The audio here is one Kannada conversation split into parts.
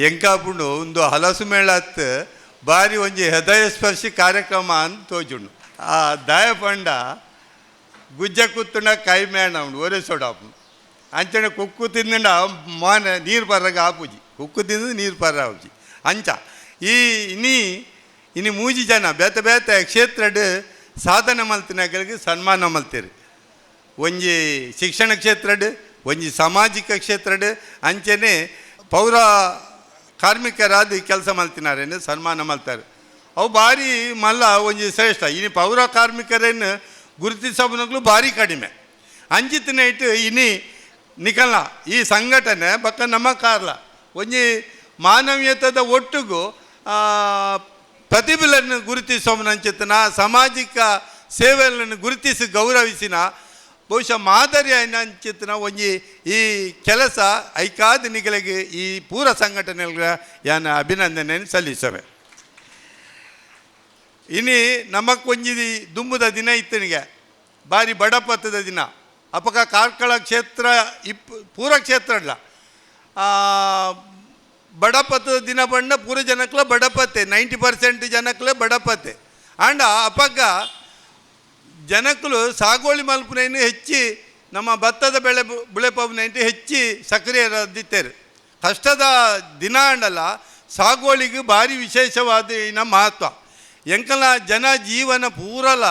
ಎಂಕಾಪುಂಡು ಒಂದು ಹಲಸು ಮೇಳತ್ ಬಾರಿ ಒಂಜಿ ಹೃದಯ ಸ್ಪರ್ಶಿ ಕಾರ್ಯಕ್ರಮ ಅಂತ ತೋಜುಂಡು. ಆ ದಾಯ ಪಂಡ ಗುಜ್ಜ ಕುತ್ತುಂಡ ಕೈ ಮೇಣ ಉಂಡು ಒರೆ ಸೊಡಾಪು ಅಂಚನೆ ಕುಕ್ಕು ತಿಂದ ಮಾನ ನೀರು ಪರ್ರಾಗ ಆಪುಜಿ ಕುಕ್ಕು ತಿಂದು ನೀರು ಪರ್ರ ಆಪುಜಿ ಅಂಚ ಈ ಇನಿ ಮೂಜಿ ಜನ ಬೇತೆ ಬೇತೆ ಕ್ಷೇತ್ರಡ್ ಸಾಧನೆ ಮಲ್ತಿನಗಳಿಗೆ ಸನ್ಮಾನ ಮಲ್ತೀರಿ. ಒಂಜಿ ಶಿಕ್ಷಣ ಕ್ಷೇತ್ರಡ್ ಒಂಜಿ ಸಾಮಾಜಿಕ ಕ್ಷೇತ್ರಡ್ ಅಂಚನೆ ಪೌರ ಕಾರ್ಮಿಕರಾದ ಕೆಲಸ ಮಲ್ತಿನಾರೇನು ಸನ್ಮಾನ ಮಲ್ತಾರೆ. ಅವು ಭಾರಿ ಮಲ್ಲ ಒಂಜಿ ಶ್ರೇಷ್ಠ. ಇನಿ ಪೌರ ಕಾರ್ಮಿಕರೇನು ಗುರುತಿಸೋನಗಳು ಭಾರಿ ಕಡಿಮೆ ಅಂಚಿತ್ತಿನ ಇಟ್ಟು ಇನಿ ನಿಕಲ್ನ ಈ ಸಂಘಟನೆ ಬಕ್ಕ ನಮ್ಮ ಕಾರ್ಲ ಒಂಜಿ ಮಾನವೀಯತದ ಒಟ್ಟಿಗೂ ಪ್ರತಿಭೆಗಳನ್ನು ಗುರುತಿಸೋನ ಅಂಚಿತ್ತನ ಸಾಮಾಜಿಕ ಸೇವೆಗಳನ್ನು ಗುರುತಿಸಿ ಗೌರವಿಸಿನ ಬಹುಶಃ ಮಾದರಿ ಅಂಚಿತ್ತಿನ ಒಂಜಿ ಈ ಕೆಲಸ ಐಕಾದ ನಿಗಳಿಗೆ ಈ ಪೂರ ಸಂಘಟನೆಗಳ ಯಾನ ಅಭಿನಂದನೆಯನ್ನು ಸಲ್ಲಿಸವೆ. ಇನಿ ನಮಕೊಂಜಿ ದುಂಬುದ ದಿನ ಇತ್ತನಿಗೆ ಭಾರಿ ಬಡಪತ್ತದ ದಿನ ಅಪಕ ಕಾರ್ಕಳ ಕ್ಷೇತ್ರ ಪೂರ ಕ್ಷೇತ್ರ ಅಲ್ಲ ಬಡಪತ್ತದ ದಿನ ಬಣ್ಣ ಪೂರ ಜನಕ್ಲ ಬಡಪತ್ತೆ 90% ಜನಕ್ಲೆ ಬಡಪತ್ತೆ ಆಂಡ ಅಪಗ ಜನಕ್ಕಲು ಸಾಗೋಳಿ ಮಲ್ಪನೇನು ಹೆಚ್ಚಿ ನಮ್ಮ ಭತ್ತದ ಬೆಳೆ ಬೆಳೆಪವನೇಂಟು ಹೆಚ್ಚಿ ಸಕ್ರಿಯರಾದಿತ್ತೇರು. ಕಷ್ಟದ ದಿನ ಅಂಡಲ್ಲ ಸಾಗೋಳಿಗೆ ಭಾರಿ ವಿಶೇಷವಾದ ಮಹತ್ವ ಎಂಕಲ ಜನ ಜೀವನ ಪೂರಲ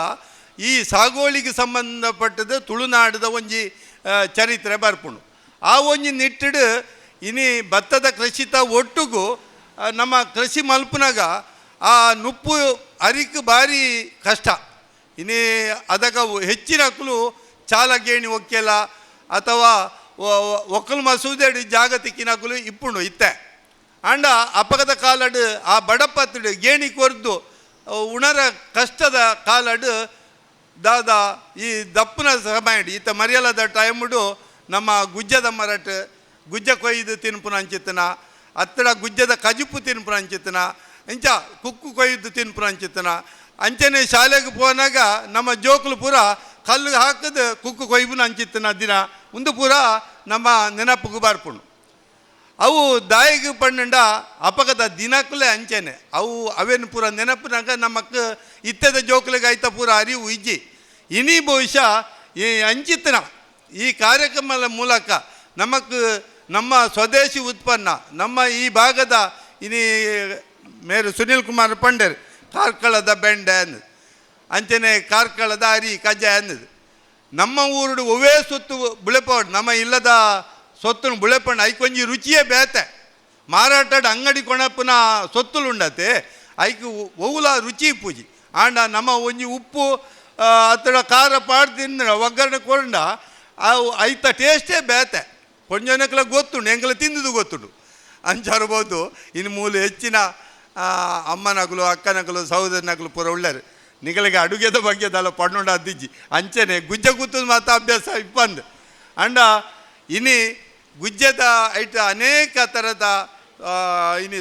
ಈ ಸಾಗೋಳಿಗೆ ಸಂಬಂಧಪಟ್ಟದ ತುಳುನಾಡದ ಒಂಜಿ ಚರಿತ್ರೆ ಬರ್ಪುಂಡು. ಆ ಒಂಜಿ ನಿಟ್ಟಿಡು ಇನಿ ಭತ್ತದ ಕೃಷಿತ ಒಟ್ಟಿಗೂ ನಮ್ಮ ಕೃಷಿ ಮಲ್ಪನಾಗ ಆ ನುಪ್ಪು ಅರಿಕೆ ಭಾರಿ ಕಷ್ಟ. ಇನಿ ಅದಕ್ಕೆ ಹೆಚ್ಚಿನ ಹಕ್ಕಲು ಚಾಲ ಗೇಣಿ ಒಕ್ಕೆಲ ಅಥವಾ ಒಕ್ಕಲು ಮಸೂದೆಡು ಜಾಗತಿಕ್ಕಿನ ಹಕ್ಕಲು ಇಪ್ಪುಂಡು ಇತ್ತೆ ಅಂಡ ಅಪಗದ ಕಾಲಡು ಆ ಬಡಪತ್ತಡು ಗೇಣಿ ಕೊರ್ದು ಉಣರ ಕಷ್ಟದ ಕಾಲಡು ದಾದ ಈ ದಪ್ಪನ ಸಮಯಡು ಈತ ಮರಿಯಲದ ಟೈಮುಡು ನಮ್ಮ ಗುಜ್ಜದ ಮರಟ್ ಗುಜ್ಜ ಕೊಯ್ದು ತಿನ್ಪುನ ಅಂಚಿತ್ತನ ಅತ್ತಡ ಗುಜ್ಜದ ಕಜುಪು ತಿನ್ಪುನ ಅಂಚಿತ್ತನ ಇಂಚ ಕುಕ್ಕು ಕೊಯ್ದು ತಿನ್ಪುನ ಅಂಚಿತ್ತನ ಅಂಚನೆ ಶಾಲೆಗೆ ಹೋನಾಗ ನಮ್ಮ ಜೋಕುಲು ಪೂರ ಕಲ್ಲು ಹಾಕದು ಕುಕ್ಕು ಕೊಯ್ಬುನ ಅಂಚಿತ್ತನ ದಿನ ಒಂದು ಪೂರ ನಮ್ಮ ನೆನಪುಗೂ ಬಾರ್ಪುಂಡು. ಅವು ದಾಯಿಗೆ ಪಣ್ಣಂಡ ಅಪಗದ ದಿನಕ್ಕಲೇ ಅಂಚನೆ ಅವು ಅವೇನು ಪೂರ ನೆನಪಿನಾಗ ನಮಕ್ ಇತ್ತದ ಜೋಕುಲಿಗೆ ಆಯ್ತ ಪೂರ ಅರಿವು ಇಜ್ಜಿ ಇನಿ ಬಹುಶಃ ಈ ಅಂಚಿತ್ತನ ಈ ಕಾರ್ಯಕ್ರಮದ ಮೂಲಕ ನಮಕ್ ನಮ್ಮ ಸ್ವದೇಶಿ ಉತ್ಪನ್ನ ನಮ್ಮ ಈ ಭಾಗದ ಇನಿ ಮೇರು ಸುನೀಲ್ ಕುಮಾರ್ ಪಂಡರ್ ಕಾರ್ಕಳದ ಬೆಂಡೆ ಅನ್ನದು ಅಂಚನೆ ಕಾರ್ಕಳದ ಅರಿ ಕಜ್ಜಾಯ ಅನ್ನದು ನಮ್ಮ ಊರುಡು ಒವೇ ಸೊತ್ತು ಬುಳೆಪೋಡು ನಮ್ಮ ಇಲ್ಲದ ಸೊತ್ತುನು ಬುಳೆಪಣ್ಣ ಐಕೊಂಜಿ ರುಚಿಯೇ ಬೇತೆ ಮಾರಾಟದ ಅಂಗಡಿ ಕೊಣಪ್ಪನ ಸೊತ್ತುಲು ಉಂಡತೆ ಐಕು ಒವುಲ ರುಚಿ ಪೂಜಿ ಆಂಡ ನಮ್ಮ ಒಂಜಿ ಉಪ್ಪು ಅತ್ತಡ ಖಾರ ಪಾಡು ತಿಂದ್ರೆ ಒಗ್ಗರಣೆ ಕೊಂಡ ಅವು ಐತ ಟೇಸ್ಟೇ ಬೇತೆ ಕೊಂಜನಕ್ಲ ಗೊತ್ತುಂಡು ಎಂಕಲ ತಿಂದುದು ಗೊತ್ತುಂಡು ಅಂಚಾರ್ಬೋದು. ಇನ್ನು ಮೂಲು ಹೆಚ್ಚಿನ ಅಮ್ಮನಕಲು ಅಕ್ಕನಕಲು ಸಹೋದರನಕಲು ಪೂರ ಉಳ್ಳರು ನಿಗಳಿಗೆ ಅಡುಗೆದ ಬಗ್ಗೆದಲ್ಲ ಪಣ್ಣುಂಡ ಅದ್ದಿಜ್ಜಿ ಅಂಚನೆ ಗುಜ್ಜ ಕೂತದ ಮಾತ್ರ ಅಭ್ಯಾಸ ಇಪ್ಪಂದು ಅಂಡ ಇನಿ ಗುಜ್ಜದ ಐಟ ಅನೇಕ ಥರದ ಇನಿ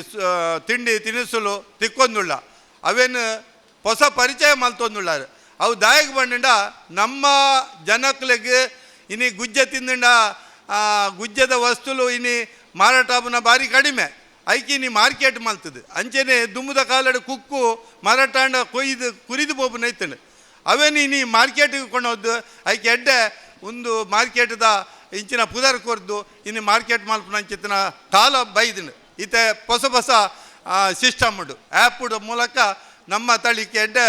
ತಿಂಡಿ ತಿನಿಸುಲು ತಿಕ್ಕೊಂದುಳ್ಳ ಅವೇನು ಹೊಸ ಪರಿಚಯ ಮಲ್ತೊಂದುಳ್ಳಾರು ಅವು ದಾಯಕ ಬಂಡ ನಮ್ಮ ಜನಕ್ಲಿಗೆ ಇನಿ ಗುಜ್ಜ ತಿಂದಂಡ ಗುಜ್ಜದ ವಸ್ತುಲು ಇನಿ ಮಾರಾಟನ ಭಾರಿ ಕಡಿಮೆ ಐಕಿ ನೀ ಮಾರ್ಕೆಟ್ ಮಲ್ತದೆ ಅಂಚನೆ ದುಮ್ಮದ ಕಾಲಡು ಕುಕ್ಕು ಮಾರಾಟಾಂಡ ಕೊಯ್ದು ಕುರಿದು ಬೋಪು ಐತಂಡು ಅವೇನು ಇನಿ ಮಾರ್ಕೆಟಿಗೆ ಕೊಂಡೋದು ಐಕೆ ಎಡ್ಡೆ ಒಂದು ಮಾರ್ಕೆಟ್ದ ಇಂಚಿನ ಪುದರ್ ಕೊರ್ದು ಇನ್ನು ಮಾರ್ಕೆಟ್ ಮಲ್ಪನ ಅಂಚಿತ್ತಿನ ಕಾಲ ಬೈದನು ಈತ ಹೊಸ ಹೊಸ ಸಿಸ್ಟಮ್ ಉಂಡು ಆ್ಯಪ್ ಉಡ ಮೂಲಕ ನಮ್ಮ ತಳಿಕೆ ಎಡ್ಡೆ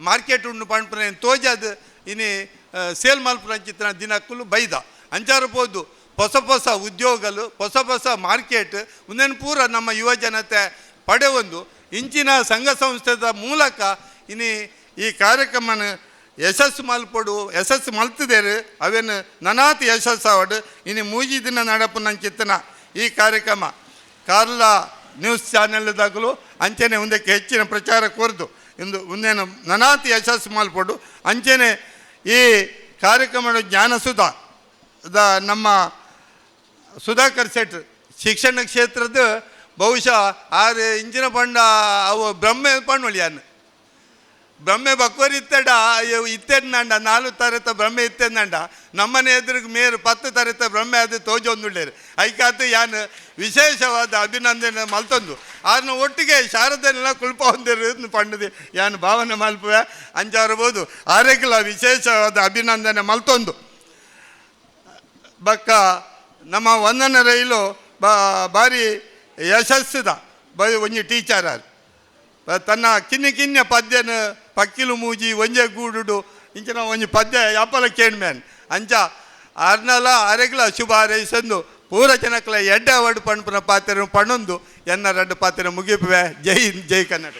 ಮಾರ್ಕೆಟ್ ಉಂಡು ಪಣ್ಪನ ತೋಜದು ಇನ್ನು ಸೇಲ್ ಮಲ್ಪನ ಅಂಚಿತ್ತಿನ ದಿನಕ್ಕೂ ಬೈದ ಅಂಚಾರಬಹುದು ಹೊಸ ಹೊಸ ಉದ್ಯೋಗಗಳು ಹೊಸ ಹೊಸ ಮಾರ್ಕೆಟ್ ಒಂದೇನು ಪೂರ ನಮ್ಮ ಯುವ ಜನತೆ ಪಡೆಯೊಂದು ಇಂಚಿನ ಸಂಘ ಸಂಸ್ಥೆದ ಮೂಲಕ ಇನ್ನು ಈ ಕಾರ್ಯಕ್ರಮನ ಯಶಸ್ಸು ಮಲ್ಪಡು ಯಶಸ್ಸು ಮಲ್ತಿದ್ದೇರು ಅವೇನು ನನಾತಿ ಯಶಸ್ಸು ಅವಡು ಇನ್ನು ಮೂಜಿ ದಿನ ನಡಪುನಂಚಿತ್ತನ ಈ ಕಾರ್ಯಕ್ರಮ ಕಾರ್ಲ ನ್ಯೂಸ್ ಚಾನೆಲ್ದಾಗಲು ಅಂಚನೆ ಒಂದಕ್ಕೆ ಹೆಚ್ಚಿನ ಪ್ರಚಾರ ಕೋರ್ದು ಇಂದು ಒಂದೇನು ನನಾತಿ ಯಶಸ್ಸು ಮಲ್ಪಡು ಅಂಚನೆ ಈ ಕಾರ್ಯಕ್ರಮದ ಜ್ಞಾನಸುಧಾ ನಮ್ಮ ಸುಧಾಕರ್ ಶೆಟ್ ಶಿಕ್ಷಣ ಕ್ಷೇತ್ರದ ಬಹುಶಃ ಆರು ಇಂಚಿನ ಪಂಡ ಅವು ಬ್ರಹ್ಮೆ ಪಣ್ಣೊಳಿ ಅನ್ನು ಬ್ರಹ್ಮೆ ಬಕ್ಕೋರಿ ಇತ್ತಡ ಇತ್ತೆಂಡ 4 ತರತ ಬ್ರಹ್ಮೆ ಇತ್ತೆಂಡ ನಮ್ಮನೆ ಎದುರಿಗೆ ಮೇರು 10 ತರತ ಬ್ರಹ್ಮೆ ಅದು ತೋಜೊಂದುಳ್ಳೇರು ಐಕಾತು ಯಾನು ವಿಶೇಷವಾದ ಅಭಿನಂದನೆ ಮಲ್ತೊಂದು ಆರ್ನ ಒಟ್ಟಿಗೆ ಶಾರದನೆಲ್ಲ ಕುಲ್ಪ ಹೊಂದಿರೋದು ಪಂಡದು ಯಾನು ಭಾವನೆ ಮಲ್ಪುವೆ ಅಂಚಾರಬಹುದು ಆರೆಗ್ಲ ವಿಶೇಷವಾದ ಅಭಿನಂದನೆ ಮಲ್ತೊಂದು ಬಕ್ಕ ನಮ್ಮ ವಂದನ ರೈಲು ಭಾರಿ ಯಶಸ್ಸುದ ಒಂಜಿ ಟೀಚರ್ ತನ್ನ ಕಿನ್ನೆ ಪದ್ಯನ ಪಕ್ಕಿಲು ಮೂಜಿ ಒಂಜೆ ಗೂಡುಡು ಇಂಚಿನ ಒಂಜಿ ಪದ್ಯ ಯಾಪಲ ಕೇಣ್ಮ್ಯಾನ್ ಅಂಚ ಅರ್ನಲ ಅರೆಗ್ಲ ಶುಭ ಹಾರೈಸಂದು ಪೂರ ಜನಕ್ಲ ಎಡ್ಡೆ ಅವಾರ್ಡ್ ಪಂಪನ ಪಾತ್ರ ಪಣೊಂದು ಎನ್ನ 2 ಪಾತ್ರ ಮುಗಿಪುವೆ. ಜೈ ಹಿಂದ್, ಜೈ ಕನ್ನಡ.